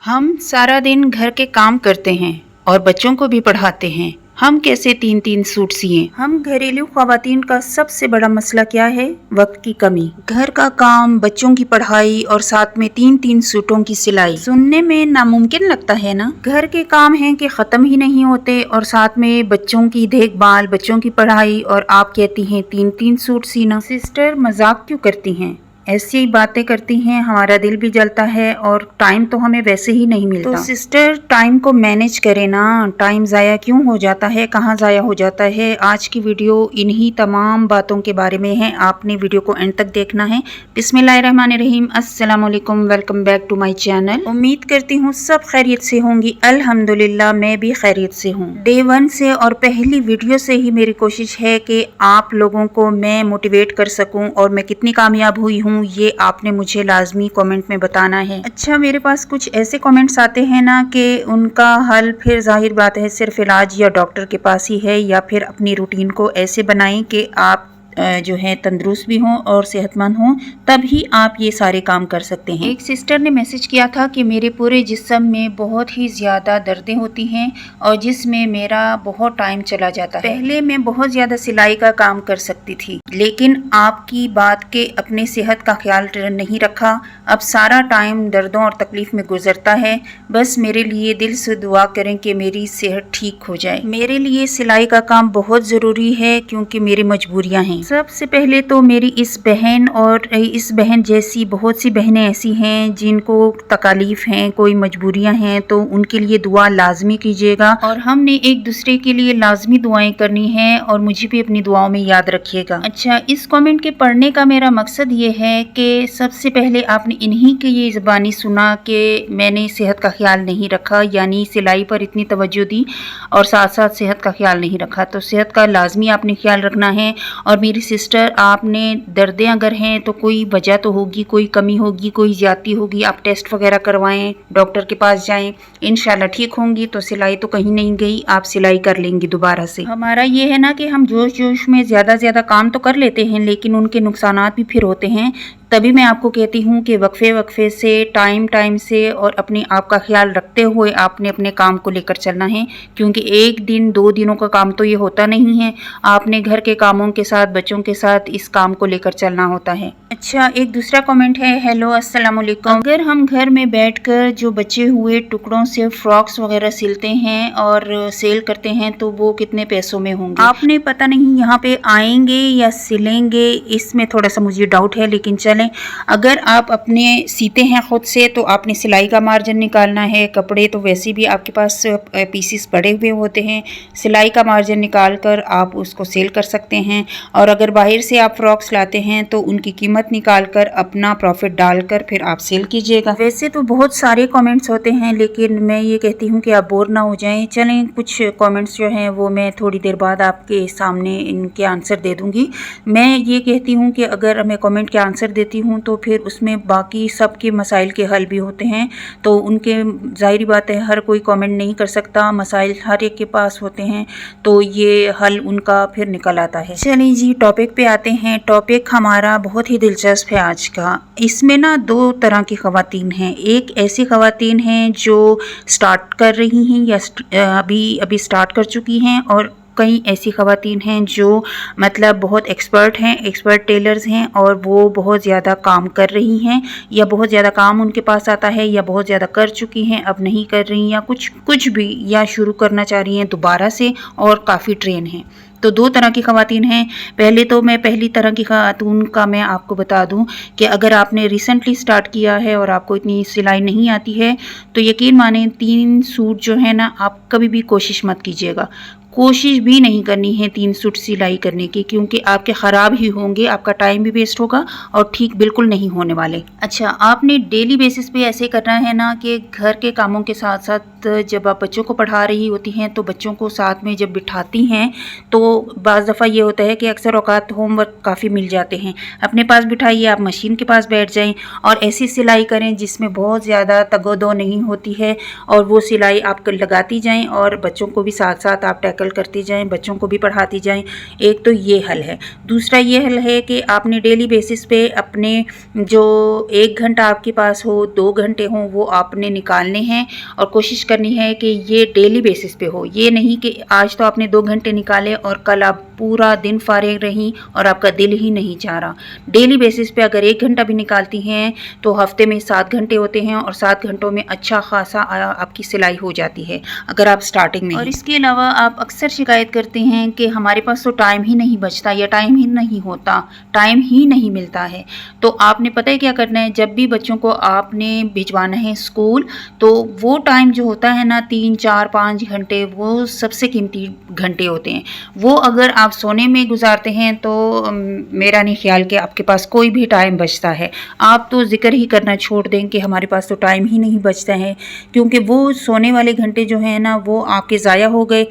हम सारा दिन घर के काम करते हैं और बच्चों को भी पढ़ाते हैं। हम कैसे तीन तीन सूट सिएं? हम घरेलू ख्वातीन का सबसे बड़ा मसला क्या है? वक्त की कमी। घर का काम, बच्चों की पढ़ाई और साथ में तीन तीन सूटों की सिलाई। सुनने में नामुमकिन लगता है ना? घर के काम हैं कि खत्म ही नहीं होते और साथ में बच्चों की देखभाल, बच्चों की पढ़ाई, और आप कहती हैं तीन तीन सूट सीना। सिस्टर मजाक क्यों करती हैं? ऐसी बातें करती हैं, हमारा दिल भी जलता है और टाइम तो हमें वैसे ही नहीं मिलता। तो सिस्टर टाइम को मैनेज करें ना, टाइम ज़ाया क्यों हो जाता है, कहाँ ज़ाया हो जाता है। आज की वीडियो इन्हीं तमाम बातों के बारे में है, आपने वीडियो को एंड तक देखना है। बिस्मिल्लाहिर्रहमानिर्रहीम, अस्सलाम वालेकुम, welcome back to my channel. उम्मीद करती हूँ सब खैरियत से होंगी। अल्हम्दुलिल्लाह मैं भी खैरियत से हूँ। डे 1 से और पहली वीडियो से ही मेरी कोशिश है कि आप लोगों को मैं मोटिवेट कर सकूँ और मैं कितनी कामयाब हुई हूँ ये आपने मुझे लाजमी कमेंट में बताना है। अच्छा, मेरे पास कुछ ऐसे कमेंट्स आते हैं ना कि उनका हल फिर जाहिर बात है सिर्फ इलाज या डॉक्टर के पास ही है, या फिर अपनी रूटीन को ऐसे बनाएं कि आप जो है तंदुरुस्त भी हों और सेहतमंद हों, तभी आप ये सारे काम कर सकते हैं। एक सिस्टर ने मैसेज किया था कि मेरे पूरे जिस्म में बहुत ही ज़्यादा दर्दें होती हैं और जिसमें मेरा बहुत टाइम चला जाता है। पहले मैं बहुत ज़्यादा सिलाई का काम कर सकती थी, लेकिन आपकी बात के अपने सेहत का ख्याल नहीं रखा। अब सारा टाइम दर्दों और तकलीफ में गुजरता है। बस मेरे लिए दिल से दुआ करें कि मेरी सेहत ठीक हो जाए। मेरे लिए सिलाई का काम बहुत ज़रूरी है क्योंकि मेरी मजबूरियाँ हैं। सबसे पहले तो मेरी इस बहन और इस बहन जैसी बहुत सी बहनें ऐसी हैं जिनको तकालीफ हैं, कोई मजबूरियां हैं, तो उनके लिए दुआ लाजमी कीजिएगा और हमने एक दूसरे के लिए लाजमी दुआएं करनी है और मुझे भी अपनी दुआओं में याद रखिएगा। अच्छा, इस कमेंट के पढ़ने का मेरा मकसद ये है कि सबसे पहले आपने इन्हीं के ये ज़बानी सुना कि मैंने सेहत का ख्याल नहीं रखा, यानी सिलाई पर इतनी तवज्जो दी और साथ साथ सेहत का ख्याल नहीं रखा। तो सेहत का लाजमी आपने ख्याल रखना है। और मेरी सिस्टर, आपने दर्दें अगर हैं तो कोई वजह तो होगी, कोई कमी होगी, कोई ज्यादती होगी। आप टेस्ट वगैरह करवाएं, डॉक्टर के पास जाएं, इंशाल्लाह ठीक होंगी। तो सिलाई तो कहीं नहीं गई, आप सिलाई कर लेंगी दोबारा से। हमारा ये है ना कि हम जोश जोश में ज्यादा काम तो कर लेते हैं, लेकिन उनके नुकसानात भी फिर होते हैं। तभी मैं आपको कहती हूँ कि वक्फे से, टाइम से और अपने आप का ख्याल रखते हुए आपने अपने काम को लेकर चलना है, क्योंकि एक दिन 2 दिनों का काम तो ये होता नहीं है। आपने घर के कामों के साथ, बच्चों के साथ इस काम को लेकर चलना होता है। अच्छा, एक दूसरा कमेंट है, हेलो अस्सलाम वालेकुम। अगर हम घर में बैठकर जो बचे हुए टुकड़ों से फ्रॉक्स वगैरह सिलते हैं और सेल करते हैं तो वो कितने पैसों में होंगे? आपने पता नहीं यहाँ पे आएंगे या सिलेंगे, इसमें थोड़ा सा मुझे डाउट है, लेकिन चलें। अगर आप अपने सीते हैं खुद से तो आपने सिलाई का मार्जिन निकालना है। कपड़े तो वैसे भी आपके पास पीसीस पड़े हुए होते हैं, सिलाई का मार्जिन निकाल कर आप उसको सेल कर सकते हैं। और अगर बाहर से आप फ्रॉक्स लाते हैं तो उनकी कीमत निकाल कर अपना प्रॉफिट डालकर फिर आप सेल कीजिएगा। वैसे तो बहुत सारे कमेंट्स होते हैं, लेकिन मैं ये कहती हूँ कि आप बोर ना हो जाएं। चलें, कुछ कमेंट्स जो हैं वो मैं थोड़ी देर बाद आपके सामने इनके आंसर दे दूँगी। मैं ये कहती हूँ कि अगर मैं कमेंट के आंसर देती हूँ तो फिर उसमें बाकी सब के मसाइल के हल भी होते हैं। तो उनके ज़ाहिरी बात है हर कोई कमेंट नहीं कर सकता, मसाइल हर एक के पास होते हैं, तो ये हल उनका फिर निकल आता है। चलिए जी, टॉपिक पे आते हैं। टॉपिक हमारा बहुत ही दिलचस्प है आज का। इसमें ना 2 तरह की ख़वातीन हैं। एक ऐसी ख़वातीन हैं जो स्टार्ट कर रही हैं या अभी स्टार्ट कर चुकी हैं, और कई ऐसी ख़वातीन हैं जो मतलब बहुत एक्सपर्ट हैं, एक्सपर्ट टेलर्स हैं और वो बहुत ज़्यादा काम कर रही हैं, या बहुत ज़्यादा काम उनके पास आता है, या बहुत ज़्यादा कर चुकी हैं अब नहीं कर रही, या कुछ भी, या शुरू करना चाह रही हैं दोबारा से और काफ़ी ट्रेन हैं। तो 2 तरह की ख़वातीन हैं। पहले तो मैं पहली तरह की ख़ातून का मैं आपको बता दूं कि अगर आपने रिसेंटली स्टार्ट किया है और आपको इतनी सिलाई नहीं आती है तो यकीन माने 3 सूट जो है ना, आप कभी भी कोशिश मत कीजिएगा। कोशिश भी नहीं करनी है 3 सूट सिलाई करने की, क्योंकि आपके ख़राब ही होंगे, आपका टाइम भी वेस्ट होगा और ठीक बिल्कुल नहीं होने वाले। अच्छा, आपने डेली बेसिस पे ऐसे करना है ना कि घर के कामों के साथ साथ जब आप बच्चों को पढ़ा रही होती हैं तो बच्चों को साथ में जब बिठाती हैं तो बाज़ दफ़ा ये होता है कि अक्सर औकात होमवर्क काफ़ी मिल जाते हैं। अपने पास बिठाइए, आप मशीन के पास बैठ जाएं और ऐसी सिलाई करें जिसमें बहुत ज़्यादा तगोदो नहीं होती है, और वो सिलाई आप लगाती जाएं और बच्चों को भी साथ साथ आप टैकल रिसाइकल करती जाएं, बच्चों को भी पढ़ाती जाएं। एक तो ये हल है। दूसरा ये हल है कि आपने डेली बेसिस पे अपने जो 1 घंटा आपके पास हो, 2 घंटे हों, वो आपने निकालने हैं और कोशिश करनी है कि ये डेली बेसिस पे हो। ये नहीं कि आज तो आपने 2 घंटे निकाले और कल आप पूरा दिन फारिग रहीं और आपका दिल ही नहीं चाह रहा। डेली बेसिस पे अगर 1 घंटा भी निकालती हैं तो हफ्ते में 7 घंटे होते हैं और 7 घंटों में अच्छा खासा आपकी सिलाई हो जाती है अगर आप स्टार्टिंग में। और इसके अलावा आप अक्सर शिकायत करते हैं कि हमारे पास तो टाइम ही नहीं बचता या टाइम ही नहीं होता, टाइम ही नहीं मिलता है। तो आपने पता है क्या करना है, जब भी बच्चों को आपने भिजवाना है स्कूल, तो वो टाइम जो होता है ना 3, 4, 5 घंटे, वो सबसे कीमती घंटे होते हैं। वो अगर आप सोने में गुजारते हैं तो मेरा नहीं ख्याल कि आपके पास कोई भी टाइम बचता है। आप तो जिक्र ही करना छोड़ दें कि हमारे पास तो टाइम ही नहीं बचता है, क्योंकि वो सोने वाले घंटे जो हैं ना वो आपके ज़ाया हो गए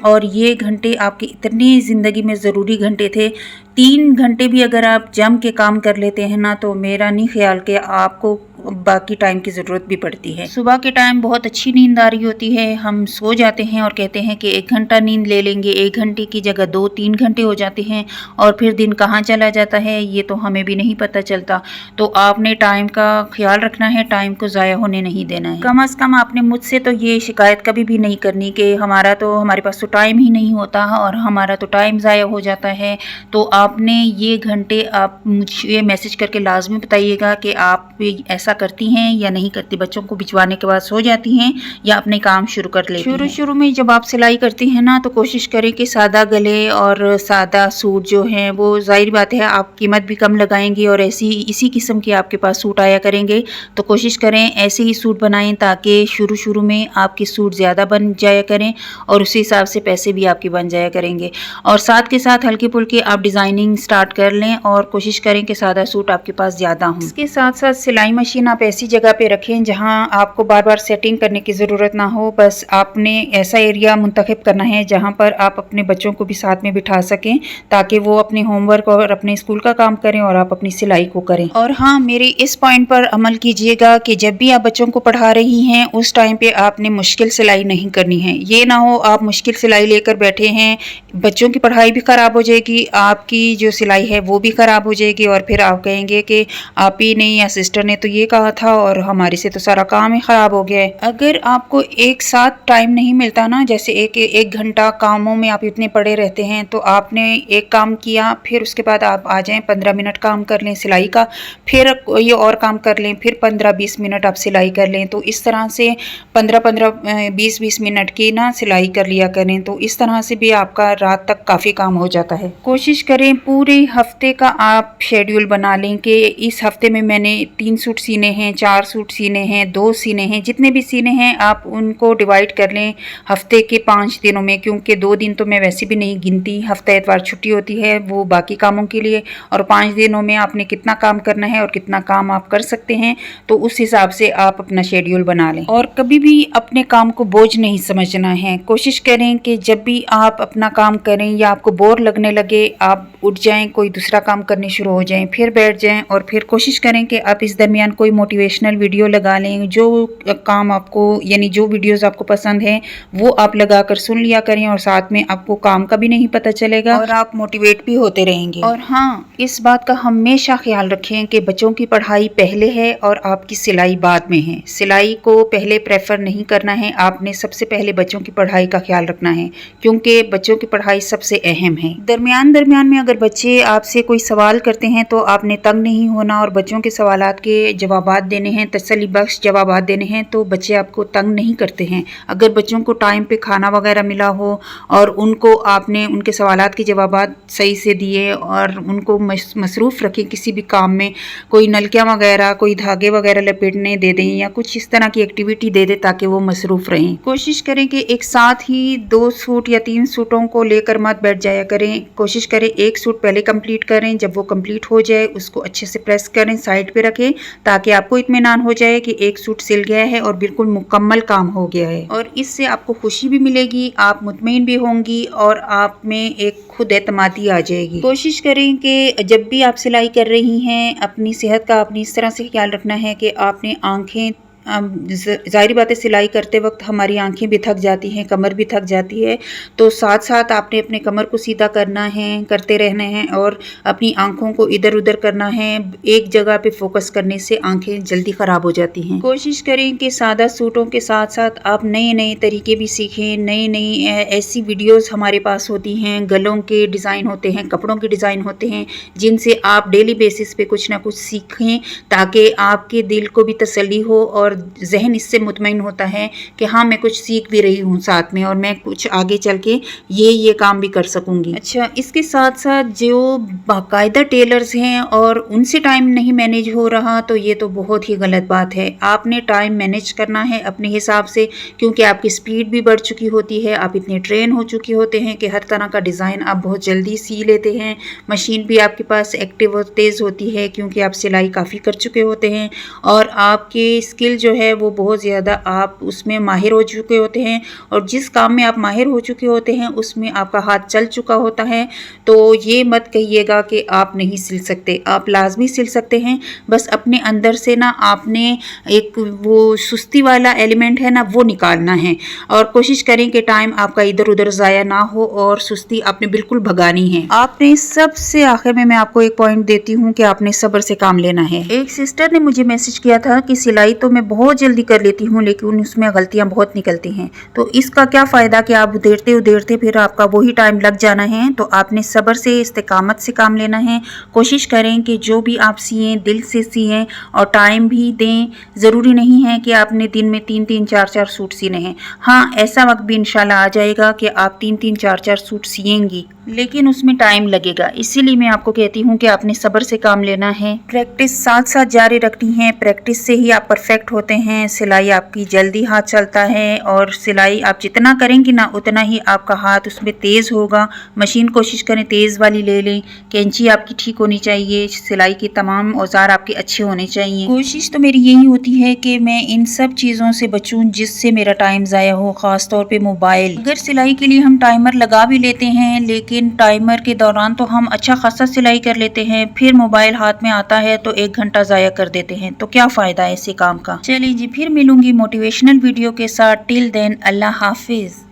और ये घंटे आपकी इतनी ज़िंदगी में ज़रूरी घंटे थे। 3 घंटे भी अगर आप जम के काम कर लेते हैं ना तो मेरा नहीं ख्याल कि आपको बाकी टाइम की ज़रूरत भी पड़ती है। सुबह के टाइम बहुत अच्छी नींद आ रही होती है, हम सो जाते हैं और कहते हैं कि 1 घंटा नींद ले लेंगे, 1 घंटे की जगह 2-3 घंटे हो जाते हैं और फिर दिन कहाँ चला जाता है ये तो हमें भी नहीं पता चलता। तो आपने टाइम का ख्याल रखना है, टाइम को ज़ाया होने नहीं देना है। कम अज़ कम आपने मुझसे तो ये शिकायत कभी भी नहीं करनी कि हमारे पास तो टाइम ही नहीं होता और हमारा तो टाइम ज़ाया हो जाता है। तो आपने ये घंटे आप मुझे मैसेज करके लाजमी बताइएगा कि आप ऐसा करती हैं या नहीं करती। बच्चों को भिजवाने के बाद सो जाती हैं या अपने काम शुरू कर लेती हैं। शुरू में जब आप सिलाई करती हैं ना तो कोशिश करें कि सादा गले और सादा सूट जो हैं वो ज़ाहिर बात है आप कीमत भी कम लगाएंगे और इसी किस्म के आपके पास सूट आया करेंगे। तो कोशिश करें ऐसे ही सूट बनाएं ताकि शुरू में आपके सूट ज़्यादा बन जाया करें और उसी हिसाब से पैसे भी आपके बन जाया करेंगे। और साथ के साथ हल्के फुल्के आप डिज़ाइनिंग स्टार्ट कर लें और कोशिश करें कि सादा सूट आपके पास ज़्यादा हों। इसके साथ साथ सिलाई मशीन आप ऐसी जगह पे रखें जहां आपको बार बार सेटिंग करने की ज़रूरत ना हो। बस आपने ऐसा एरिया मुंतखब करना है जहां पर आप अपने बच्चों को भी साथ में बिठा सकें ताकि वो अपने होमवर्क और अपने स्कूल का काम करें और आप अपनी सिलाई को करें। और हाँ, मेरे इस पॉइंट पर अमल कीजिएगा कि जब भी आप बच्चों को पढ़ा रही हैं उस टाइम पे आपने मुश्किल सिलाई नहीं करनी है। ये ना हो आप मुश्किल सिलाई लेकर बैठे हैं, बच्चों की पढ़ाई भी ख़राब हो जाएगी, आपकी जो सिलाई है वो भी ख़राब हो जाएगी और फिर आप कहेंगे कि आप ही ने या सिस्टर ने तो ये कहा था और हमारे से तो सारा काम ही ख़राब हो गया है। अगर आपको एक साथ टाइम नहीं मिलता ना, जैसे एक घंटा कामों में आप इतने पड़े रहते हैं, तो आपने एक काम किया फिर उसके बाद आप आ जाएं 15 मिनट काम कर लें सिलाई का, फिर ये और काम कर लें, फिर 15-20 मिनट आप सिलाई कर लें। तो इस तरह से 15-20 मिनट की ना सिलाई कर लिया करें। तो इस तरह से भी आपका रात तक काफ़ी काम हो जाता है। कोशिश करें पूरे हफ्ते का आप शेड्यूल बना लें कि इस हफ्ते में मैंने 3 सूट सीने हैं, 4 सूट सीने हैं, 2 सीने हैं, जितने भी सीने हैं आप उनको डिवाइड कर लें हफ्ते के 5 दिनों में, क्योंकि 2 दिन तो मैं वैसे भी नहीं गिनती, हफ्ता एतवार छुट्टी होती है वो बाकी कामों के लिए, और 5 दिनों में आपने कितना काम करना है और कितना काम आप कर सकते हैं तो उस हिसाब से आप अपना शेड्यूल बना लें। और कभी भी अपने काम को बोझ नहीं समझना है। कोशिश करें कि जब भी आप अपना काम करें या आपको बोर लगने लगे आप उठ जाएं, कोई दूसरा काम करने शुरू हो जाएं, फिर बैठ जाएं और फिर कोशिश करें कि आप इस दरमियान कोई मोटिवेशनल वीडियो लगा लें। जो काम आपको यानी जो वीडियोस आपको पसंद हैं वो आप लगा कर सुन लिया करें और साथ में आपको काम का भी नहीं पता चलेगा और आप मोटिवेट भी होते रहेंगे। और हाँ, इस बात का हमेशा ख्याल रखें कि बच्चों की पढ़ाई पहले है और आपकी सिलाई बाद में है। सिलाई को पहले प्रेफर नहीं करना है, आपने सबसे पहले बच्चों की पढ़ाई का ख्याल रखना है क्योंकि बच्चों की पढ़ाई सबसे अहम है। दरमियान में अगर बच्चे आपसे कोई सवाल करते हैं तो आपने तंग नहीं होना और बच्चों के सवालात के जवाबात देने हैं, तसल्ली बख्श जवाबात देने हैं, तो बच्चे आपको तंग नहीं करते हैं। अगर बच्चों को टाइम पे खाना वगैरह मिला हो और उनको आपने उनके सवालात के जवाबात सही से दिए और उनको मसरूफ़ रखें किसी भी काम में, कोई नलकियाँ वगैरह, कोई धागे वगैरह लपेटने दे दें या कुछ इस तरह की एक्टिविटी दे दें ताकि वो मसरूफ़ रहें। कोशिश करें कि एक साथ ही 2 सूट या 3 सूटों को लेकर मत बैठ जाया करें। कोशिश करें एक सूट पहले कंप्लीट करें, जब वो कंप्लीट हो जाए उसको अच्छे से प्रेस करें, साइड पे रखें ताकि आपको इत्मीनान हो जाए कि एक सूट सिल गया है और बिल्कुल मुकम्मल काम हो गया है। और इससे आपको खुशी भी मिलेगी, आप मुतमईन भी होंगी और आप में एक खुद एतमादी आ जाएगी। कोशिश करें कि जब भी आप सिलाई कर रही हैं अपनी सेहत का आपने इस तरह से ख्याल रखना है कि आपने आंखें ظاہری बात है सिलाई करते वक्त हमारी आंखें भी थक जाती हैं, कमर भी थक जाती है, तो साथ साथ आपने अपने कमर को सीधा करना है, करते रहना है और अपनी आंखों को इधर उधर करना है। एक जगह पे फोकस करने से आंखें जल्दी ख़राब हो जाती हैं। कोशिश करें कि सादा सूटों के साथ साथ आप नए नए तरीके भी सीखें। नई नई ऐसी वीडियोस हमारे पास होती हैं, गलों के डिज़ाइन होते हैं, कपड़ों के डिज़ाइन होते हैं, जिनसे आप डेली बेसिस पे कुछ ना कुछ सीखें, ताकि आपके दिल को भी तसल्ली हो और जहन इससे मुतमईन होता है कि हाँ मैं कुछ सीख भी रही हूँ साथ में, और मैं कुछ आगे चल के ये काम भी कर सकूँगी। अच्छा, इसके साथ साथ जो बाकायदा टेलर्स हैं और उनसे टाइम नहीं मैनेज हो रहा, तो ये तो बहुत ही गलत बात है। आपने टाइम मैनेज करना है अपने हिसाब से, क्योंकि आपकी स्पीड भी बढ़ चुकी होती है, आप इतने ट्रेन हो चुके होते हैं कि हर तरह का डिज़ाइन आप बहुत जल्दी सी लेते हैं। मशीन भी आपके पास एक्टिव और तेज़ होती है, क्योंकि आप सिलाई काफ़ी कर चुके होते हैं और आपके स्किल जो है वो बहुत ज़्यादा आप उसमें माहिर हो चुके होते हैं, और जिस काम में आप माहिर हो चुके होते हैं उसमें आपका हाथ चल चुका होता है। तो ये मत कहिएगा कि आप नहीं सिल सकते, आप लाजमी सिल सकते हैं। बस अपने अंदर से ना आपने एक वो सुस्ती वाला एलिमेंट है ना, वो निकालना है, और कोशिश करें कि टाइम आपका इधर उधर ज़ाया ना हो और सुस्ती आपने बिल्कुल भगानी है। आपने सबसे आखिर में मैं आपको एक पॉइंट देती हूँ कि आपने सब्र से काम लेना है। एक सिस्टर ने मुझे मैसेज किया था कि सिलाई तो मैं बहुत जल्दी कर लेती हूँ, लेकिन उसमें गलतियाँ बहुत निकलती हैं, तो इसका क्या फ़ायदा कि आप उधेड़ते उधेड़ते फिर आपका वही टाइम लग जाना है। तो आपने सब्र से, इस्तिकामत से काम लेना है। कोशिश करें कि जो भी आप सिएं दिल से सिएं और टाइम भी दें। ज़रूरी नहीं है कि आपने दिन में 3-3, 4-4 सूट सीने हैं। हाँ, ऐसा वक्त भी इंशाल्लाह आ जाएगा कि आप 3-3, 4-4 सूट सिएंगी, लेकिन उसमें टाइम लगेगा। इसीलिए मैं आपको कहती हूँ कि आपने सब्र से काम लेना है, प्रैक्टिस साथ साथ जारी रखनी है। प्रैक्टिस से ही आप परफेक्ट होते हैं। सिलाई आपकी जल्दी हाथ चलता है, और सिलाई आप जितना करेंगी ना उतना ही आपका हाथ उसमें तेज़ होगा। मशीन कोशिश करें तेज़ वाली ले लें, कैंची आपकी ठीक होनी चाहिए, सिलाई के तमाम औजार आपके अच्छे होने चाहिए। कोशिश तो मेरी यही होती है कि मैं इन सब चीज़ों से बचूँ जिससे मेरा टाइम ज़ाया हो, ख़ास तौर पे मोबाइल। अगर सिलाई के लिए हम टाइमर लगा भी लेते हैं, लेकिन टाइमर के दौरान तो हम अच्छा खासा सिलाई कर लेते हैं, फिर मोबाइल हाथ में आता है तो 1 घंटा ज़ाया कर देते हैं, तो क्या फ़ायदा है ऐसे काम का। चलिए जी, फिर मिलूंगी मोटिवेशनल वीडियो के साथ। टिल देन, अल्लाह हाफिज़।